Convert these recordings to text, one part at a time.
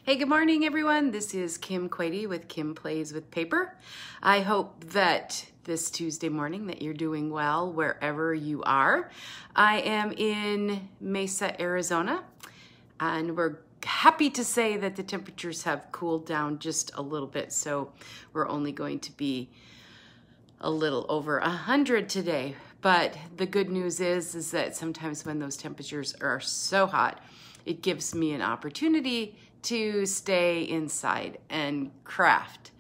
Hey, good morning, everyone. This is Kim Quady with Kim Plays with Paper. I hope that this Tuesday morning that you're doing well wherever you are. I am in Mesa, Arizona, and we're happy to say that the temperatures have cooled down just a little bit, so we're only going to be a little over 100 today. But the good news is that sometimes when those temperatures are so hot, it gives me an opportunity to stay inside and craft.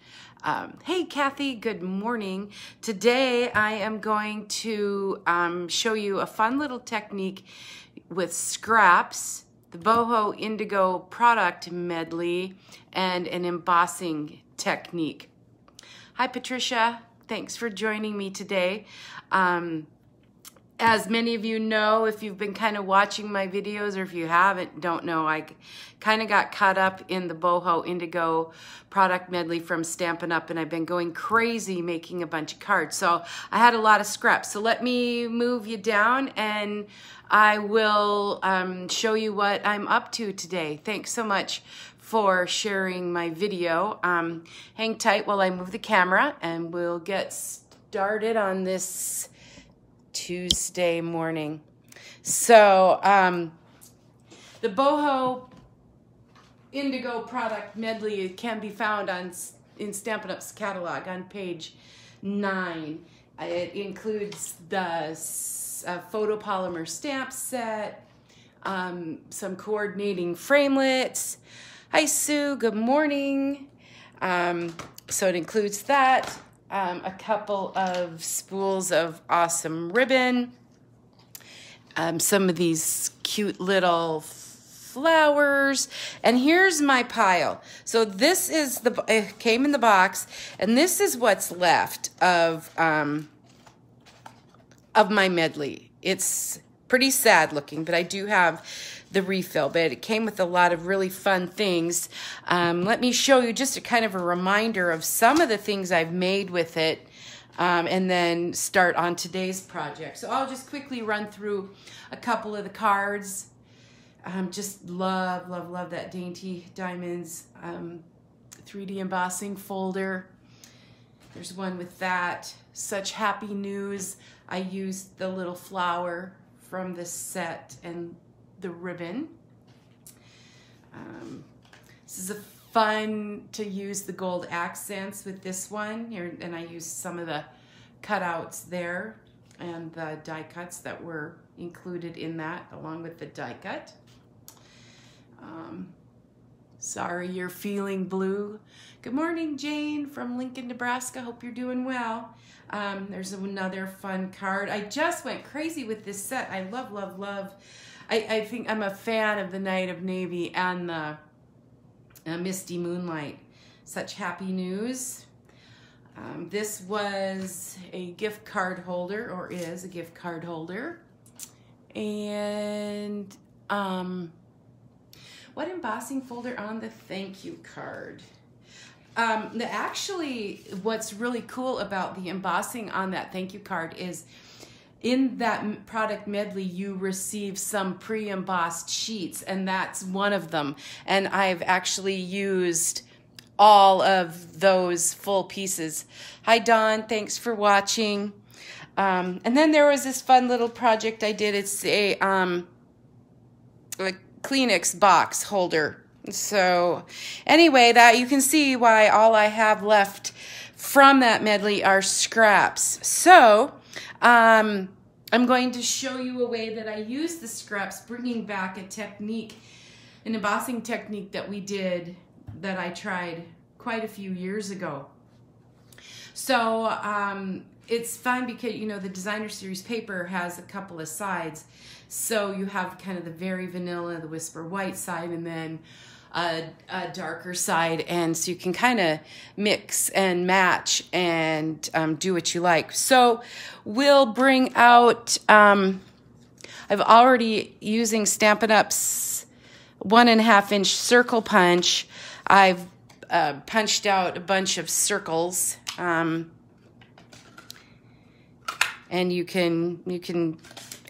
Hey, Kathy, good morning. Today I am going to show you a fun little technique with scraps, the Boho Indigo product medley, and an embossing technique. Hi, Patricia. Thanks for joining me today. As many of you know, if you've been kind of watching my videos, or if you don't know, I kind of got caught up in the Boho Indigo product medley from Stampin' Up, and I've been going crazy making a bunch of cards. So I had a lot of scraps. So let me move you down, and I will show you what I'm up to today. Thanks so much for sharing my video. Hang tight while I move the camera, and we'll get started on this Tuesday morning. So the Boho Indigo product medley can be found in Stampin' Up's catalog on page 9. It includes the photopolymer stamp set, some coordinating framelits. Hi, Sue. Good morning. So it includes that. A couple of spools of awesome ribbon, some of these cute little flowers, and here's my pile. So this is it came in the box, and this is what's left of my medley. It's pretty sad looking, but I do have the refill, but it came with a lot of really fun things. Let me show you just a kind of a reminder of some of the things I've made with it, and then start on today's project. So I'll just quickly run through a couple of the cards. Just love, love, love that Dainty Diamonds 3D embossing folder. There's one with that. Such happy news. I used the little flower from the set and the ribbon. This is a fun to use the gold accents with this one here, and I used some of the cutouts there and the die cuts that were included in that along with the die cut. Sorry you're feeling blue. Good morning, Jane from Lincoln, Nebraska. Hope you're doing well. There's another fun card. I just went crazy with this set. I love, love, love. I think I'm a fan of the Night of Navy and the Misty Moonlight. Such happy news. This was a gift card holder, or is a gift card holder. And what embossing folder on the thank you card? Actually, what's really cool about the embossing on that thank you card is in that product medley, you receive some pre-embossed sheets, and that's one of them. And I've actually used all of those full pieces. Hi, Dawn. Thanks for watching. And then there was this fun little project I did. It's a Kleenex box holder. So anyway, that you can see why all I have left from that medley are scraps. So I'm going to show you a way that I use the scraps, bringing back a technique, an embossing technique that we did, that I tried quite a few years ago. So it's fun because, you know, the designer series paper has a couple of sides. So you have kind of the very vanilla, the Whisper White side, and then a darker side, and so you can kind of mix and match and do what you like. So we'll bring out, I've already, using Stampin' Up's 1.5-inch circle punch, I've punched out a bunch of circles, and you can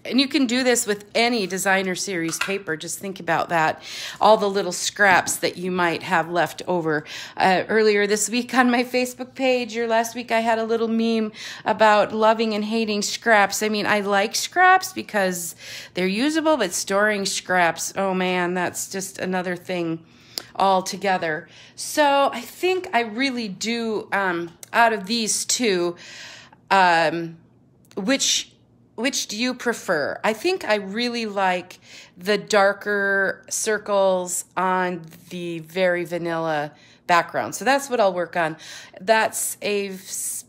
And you can do this with any designer series paper. Just think about that. All the little scraps that you might have left over. Earlier this week on my Facebook page, or last week, I had a little meme about loving and hating scraps. I mean, I like scraps because they're usable, but storing scraps, oh man, that's just another thing altogether. So I think I really do, out of these two, which do you prefer? I think I really like the darker circles on the very vanilla background. So that's what I'll work on. That's a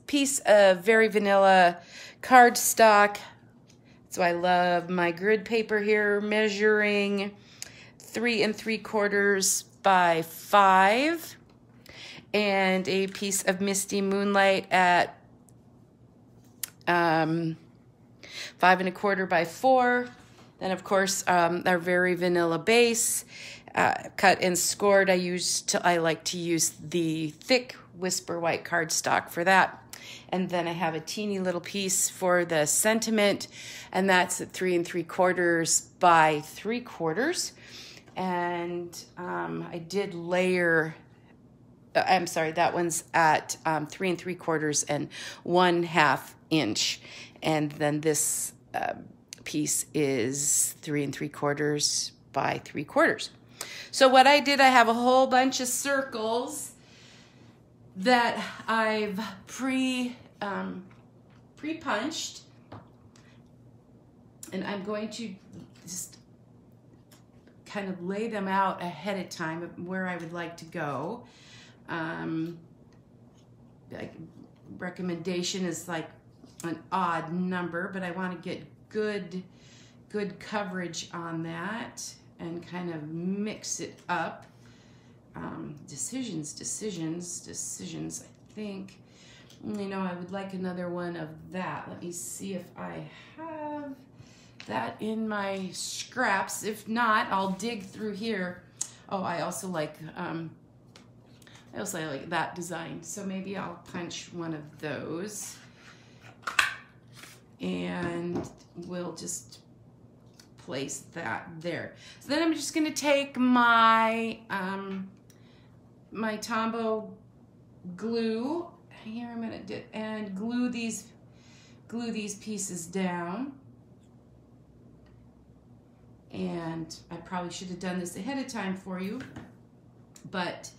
piece of very vanilla cardstock. So I love my grid paper here, measuring 3 3/4 by 5. And a piece of Misty Moonlight at 5 1/4 by 4. Then of course our very vanilla base, cut and scored. I like to use the thick Whisper White cardstock for that. And then I have a teeny little piece for the sentiment, and that's at 3 3/4 by 3/4. And I did layer. I'm sorry, that one's at 3 3/4 and 1/2 inch. And then this piece is 3 3/4 by 3/4. So what I did, I have a whole bunch of circles that I've pre-punched. And I'm going to just kind of lay them out ahead of time where I would like to go. Recommendation is like an odd number, but I want to get good coverage on that and kind of mix it up. Decisions, I think. You know, I would like another one of that. Let me see if I have that in my scraps. If not, I'll dig through here. Oh, I also like that design, so maybe I'll punch one of those, and we'll just place that there. So then I'm just going to take my my Tombow glue here. I'm going to and glue these pieces down. And I probably should have done this ahead of time for you, but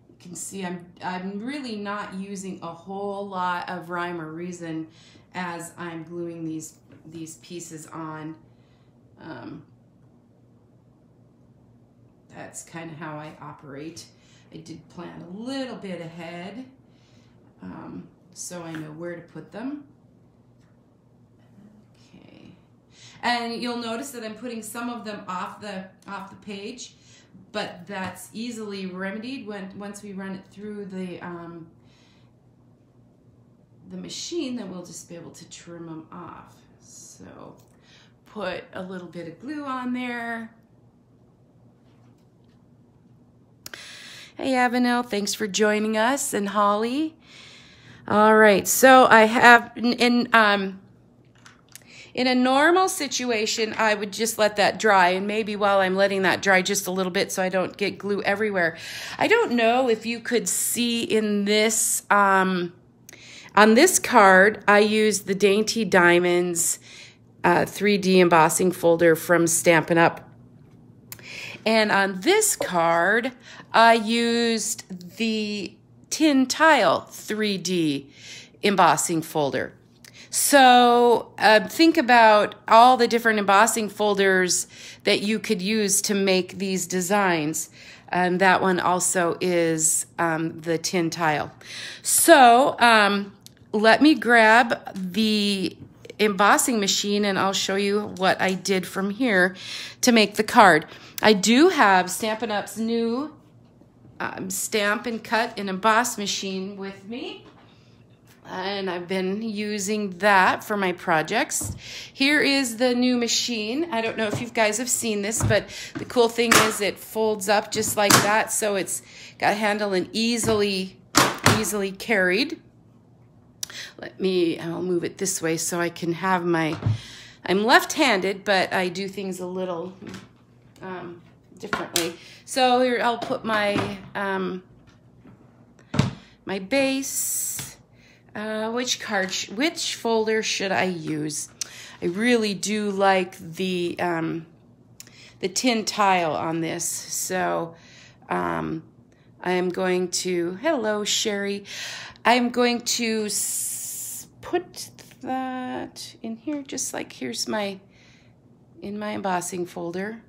you can see I'm really not using a whole lot of rhyme or reason as I'm gluing these pieces on. That's kind of how I operate. I did plan a little bit ahead, so I know where to put them. And you'll notice that I'm putting some of them off the page, but that's easily remedied once we run it through the machine. Then we'll just be able to trim them off. So put a little bit of glue on there. Hey Avenel, thanks for joining us, and Holly. All right, so I have in a normal situation, I would just let that dry, and maybe while I'm letting that dry just a little bit so I don't get glue everywhere. I don't know if you could see in this, on this card, I used the Dainty Diamonds 3D embossing folder from Stampin' Up. And on this card, I used the Tin Tile 3D embossing folder. So think about all the different embossing folders that you could use to make these designs. And that one also is the Tin Tile. So let me grab the embossing machine and I'll show you what I did from here to make the card. I do have Stampin' Up's new Stamp and Cut and Emboss machine with me. And I've been using that for my projects. Here is the new machine. I don't know if you guys have seen this, but the cool thing is it folds up just like that. So it's got a handle and easily carried. I'll move it this way so I can have my I'm left-handed, but I do things a little differently. So here I'll put my my base. Which folder should I use? I really do like the tin tile on this. So I'm going to, hello Sherry, I'm going to put that in here, just like here's in my embossing folder.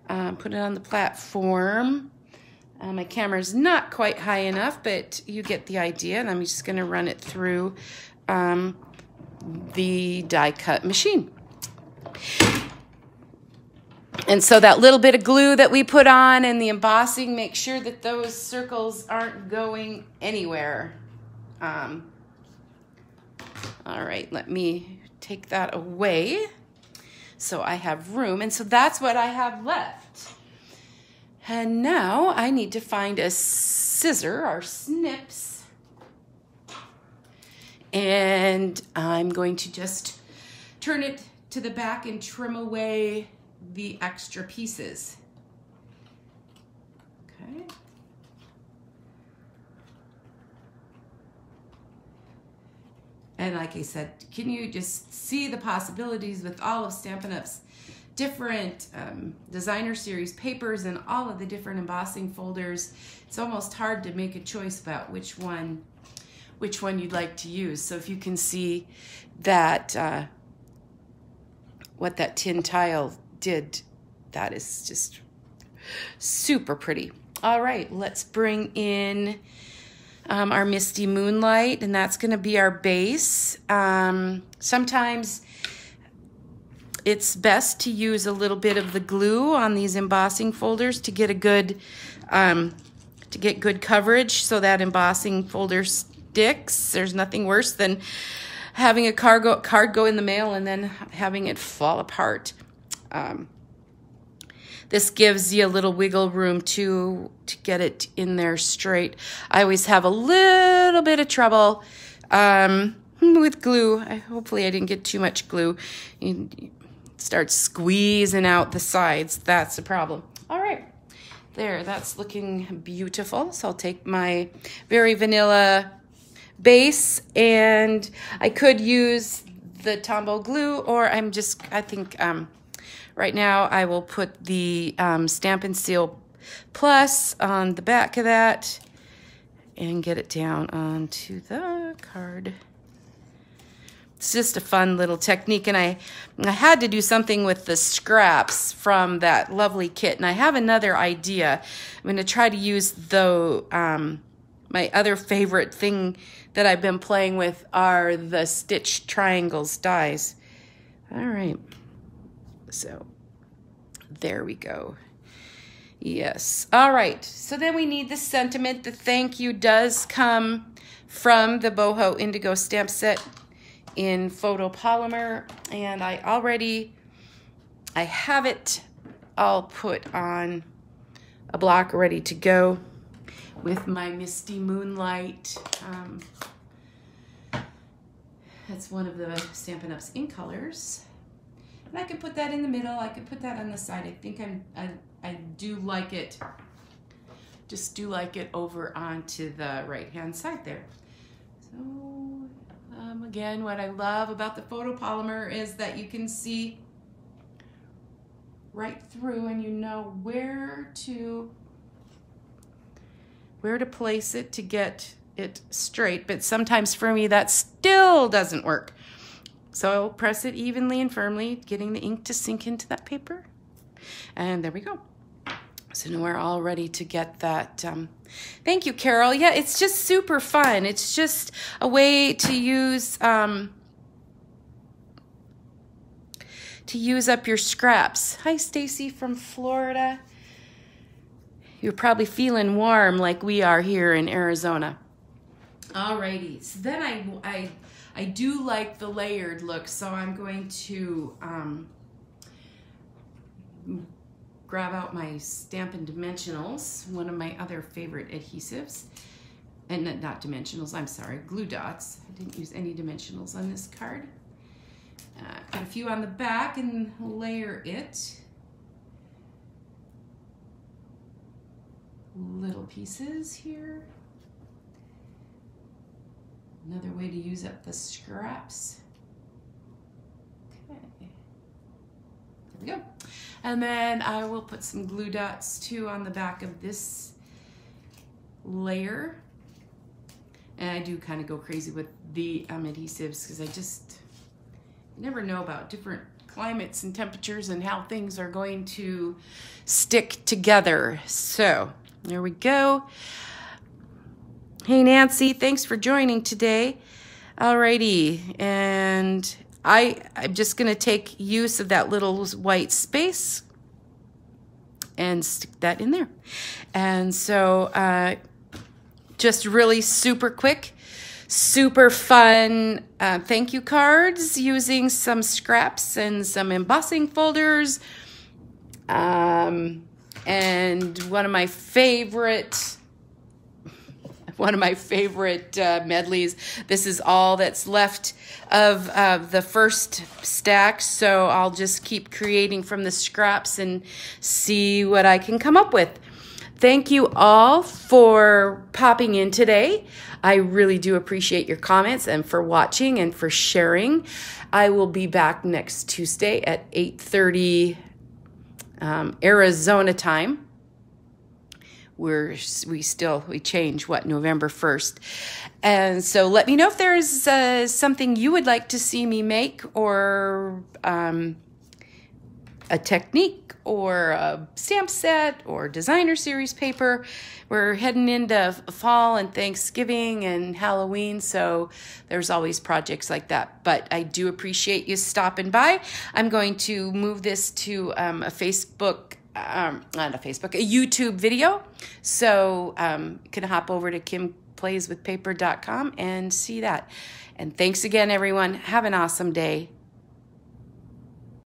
Put it on the platform. My camera's not quite high enough, but you get the idea, and I'm just gonna run it through the die cut machine. And so that little bit of glue that we put on and the embossing, make sure that those circles aren't going anywhere. All right, let me take that away so I have room. And so that's what I have left. And now I need to find a scissor or snips. And I'm going to just turn it to the back and trim away the extra pieces. Okay. And like I said, can you just see the possibilities with all of Stampin' Up's different designer series papers and all of the different embossing folders? It's almost hard to make a choice about which one you'd like to use. So if you can see that what that tin tile did, that is just super pretty. All right, let's bring in our Misty Moonlight, and that's going to be our base. Sometimes it's best to use a little bit of the glue on these embossing folders to get a good good coverage, so that embossing folder sticks. There's nothing worse than having a card go in the mail and then having it fall apart. This gives you a little wiggle room to get it in there straight. I always have a little bit of trouble with glue. Hopefully I didn't get too much glue. You start squeezing out the sides. That's the problem. All right, there, that's looking beautiful. So I'll take my very vanilla base, and I could use the Tombow glue, or I think right now I will put the Stampin' Seal Plus on the back of that and get it down onto the card. It's just a fun little technique, and I had to do something with the scraps from that lovely kit, and I have another idea. I'm going to try to use my other favorite thing that I've been playing with are the Stitch Triangles dies. All right, so there we go. Yes. All right, so then we need the sentiment. The thank you does come from the Boho Indigo stamp set in photopolymer, and I have it all put on a block ready to go with my Misty Moonlight. That's one of the Stampin' Up's ink colors. And I could put that in the middle. I could put that on the side. I think I do like it. Just do like it over onto the right-hand side there. So again, what I love about the photopolymer is that you can see right through, and you know where to place it to get it straight. But sometimes for me that still doesn't work. So I'll press it evenly and firmly, getting the ink to sink into that paper. And there we go. So now we're all ready to get that. Thank you, Carol. Yeah, it's just super fun. It's just a way to use up your scraps. Hi, Stacy from Florida. You're probably feeling warm like we are here in Arizona. Alrighty, so then I do like the layered look, so I'm going to grab out my Stampin' Dimensionals, one of my other favorite adhesives, and not dimensionals, I'm sorry, glue dots. I didn't use any dimensionals on this card. Put a few on the back and layer it. Little pieces here. Another way to use up the scraps. Okay. There we go. And then I will put some glue dots too on the back of this layer. And I do kind of go crazy with the adhesives because you never know about different climates and temperatures and how things are going to stick together. So there we go. Hey Nancy, thanks for joining today. Alrighty, and I'm just gonna take use of that little white space and stick that in there. And so just really super quick, super fun thank you cards using some scraps and some embossing folders. And one of my favorite medleys. This is all that's left of the first stack, so I'll just keep creating from the scraps and see what I can come up with. Thank you all for popping in today. I really do appreciate your comments and for watching and for sharing. I will be back next Tuesday at 8:30 Arizona time. We change November 1st. And so let me know if there's something you would like to see me make, or a technique or a stamp set or designer series paper. We're heading into fall and Thanksgiving and Halloween, so there's always projects like that. But I do appreciate you stopping by. I'm going to move this to a YouTube video. So you can hop over to kimplayswithpaper.com and see that. And thanks again, everyone. Have an awesome day.